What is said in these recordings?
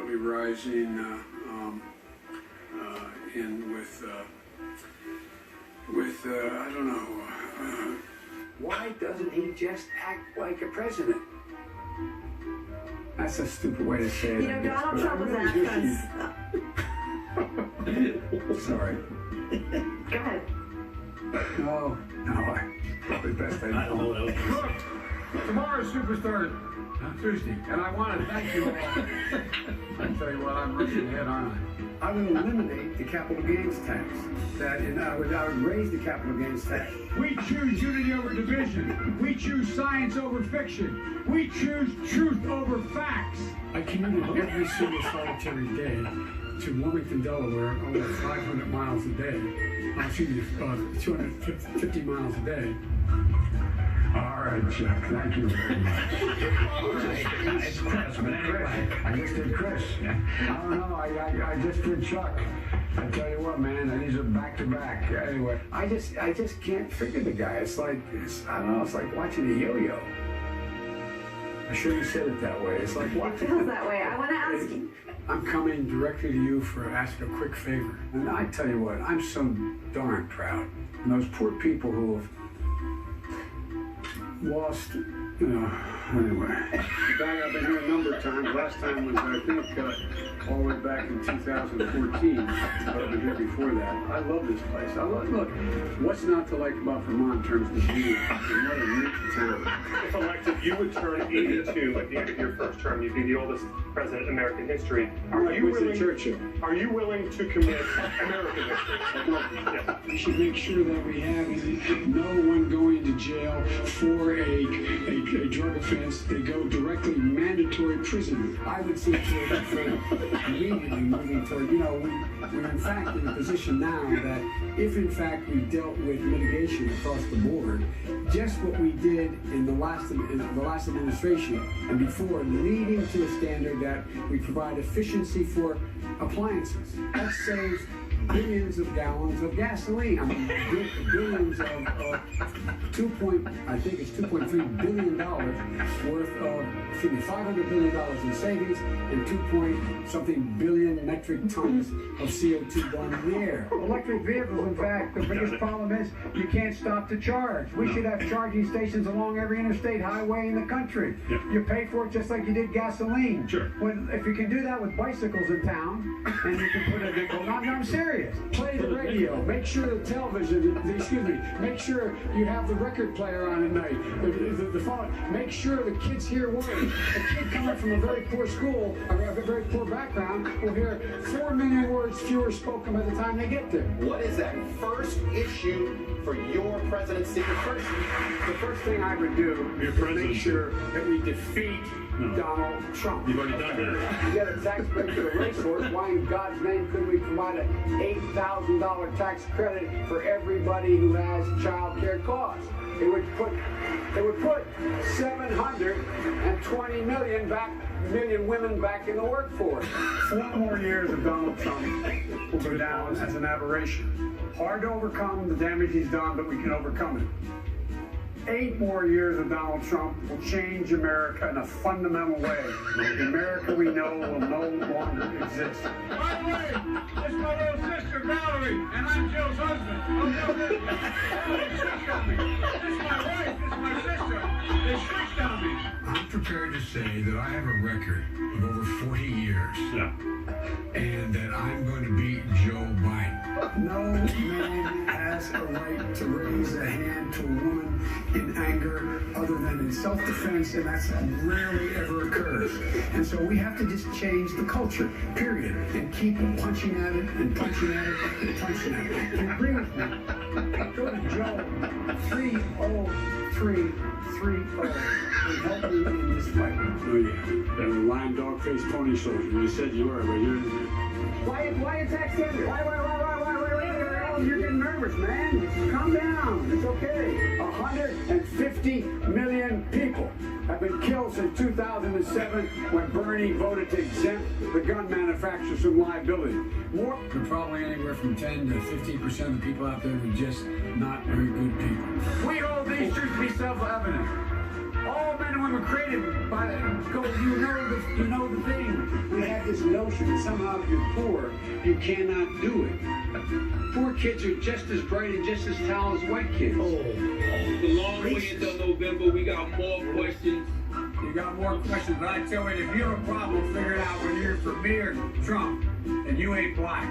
slowly rising in with I don't know. Why doesn't he just act like a president? That's a stupid way to say it. You know, Donald Trump was asked us. Sorry. Go ahead. No, I probably best I don't know. Look, tomorrow's Superstar Tuesday, and I want to thank you all. I tell you what, I'm rushing ahead, aren't I? I would eliminate the capital gains tax. I would raise the capital gains tax. We choose unity over division. We choose science over fiction. We choose truth over facts. I commuted every single solitary day to Wilmington, Delaware, over 500 miles a day. Excuse me, 250 miles a day. All right, Chuck, thank you very much. It's Chris, but anyway, I just did Chris. I don't know, I just did Chuck. I tell you what, man, these are back-to-back. Anyway, I just can't figure the guy. It's like, I don't know, it's like watching a yo-yo. I'm sure you said it that way. It's like, what? It feels that way. I want to ask you. I'm coming directly to you for asking a quick favor. And I tell you what, I'm so darn proud. And those poor people who have lost, anyway. I've been here a number of times. Last time was, I think, all the way back in 2014. I've been here before that. I love this place. Look, what's not to like about Vermont in terms of the view? What a neat town. If elected, you would turn 82 at the end of your first term. You'd be the oldest president in American history. Are you willing to commit American history? Yeah. We should make sure that we have no one going to jail for a drug offense. They go directly mandatory prison. I would see for immediately moving toward, we're in fact in a position now that if in fact we dealt with mitigation across the board, just what we did in the last administration and before, leading to a standard that we provide efficiency for appliances. That saves billions of gallons of gasoline. I mean, billions of I think it's $2.3 billion worth of, $500 billion in savings and 2-point-something billion metric tons of CO2 going in the air. Electric vehicles, in fact, the biggest problem is you can't stop to charge. We should have charging stations along every interstate highway in the country. Yep. You pay for it just like you did gasoline. Sure. If you can do that with bicycles in town, and you can put a vehicle, I'm serious. Play the radio. Make sure the television, make sure you have the record player on at night. The phone. Make sure the kids hear words. A kid coming from a very poor school, a very poor background, will hear 4 million words fewer spoken by the time they get there. What is that first issue for your presidency? The first thing I would do is make sure that we defeat Donald Trump. You've already done that. You get a tax break for the racehorse. Why in God's name couldn't we provide an $8,000 tax credit for everybody who has child care costs? It would put 720 million women back in the workforce. 4 more years of Donald Trump will go down as an aberration. Hard to overcome the damage he's done, but we can overcome it. 8 more years of Donald Trump will change America in a fundamental way. The America we know will no longer exist. By the way, this is my little sister, Valerie, and I'm Jill's husband. Oh, no, this switched on me. This is my wife, this is my sister. They switched on me. I'm prepared to say that I have a record of over 40 years. Yeah. And that I'm going to beat Joe Biden. No man has a right to raise a hand to a woman in anger other than in self-defense, and that's rarely ever occurs. And so we have to just change the culture, period, and keep punching at it and punching at it and punching at it. If you agree with me, go to Joe 30330 and help me in this fight. Oh yeah, that lion dog-faced pony soldier. You said you were, but you're... Why attack Sanders? Why? You're getting nervous, man. Calm down. It's okay. 150 million people have been killed since 2007 when Bernie voted to exempt the gun manufacturers from liability. More, probably anywhere from 10 to 15% of the people out there are just not very good people. We hold these truths to be self-evident. All men and women created by the, you know the thing. We had this notion that somehow if you're poor, you cannot do it. Poor kids are just as bright and just as talented as white kids. It's a long way until November. We got more questions. You got more questions, but I tell you, if you have a problem, figure it out whether you're for me or Trump, and you ain't black.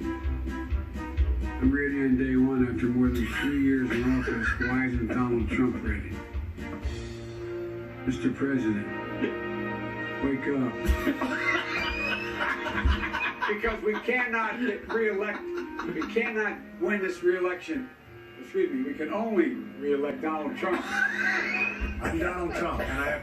I'm ready on day one after more than 3 years in office. Why isn't Donald Trump ready? Mr. President, wake up. Because we cannot get re-elected. We cannot win this re-election. Excuse me, we can only re-elect Donald Trump. I'm Donald Trump, and I have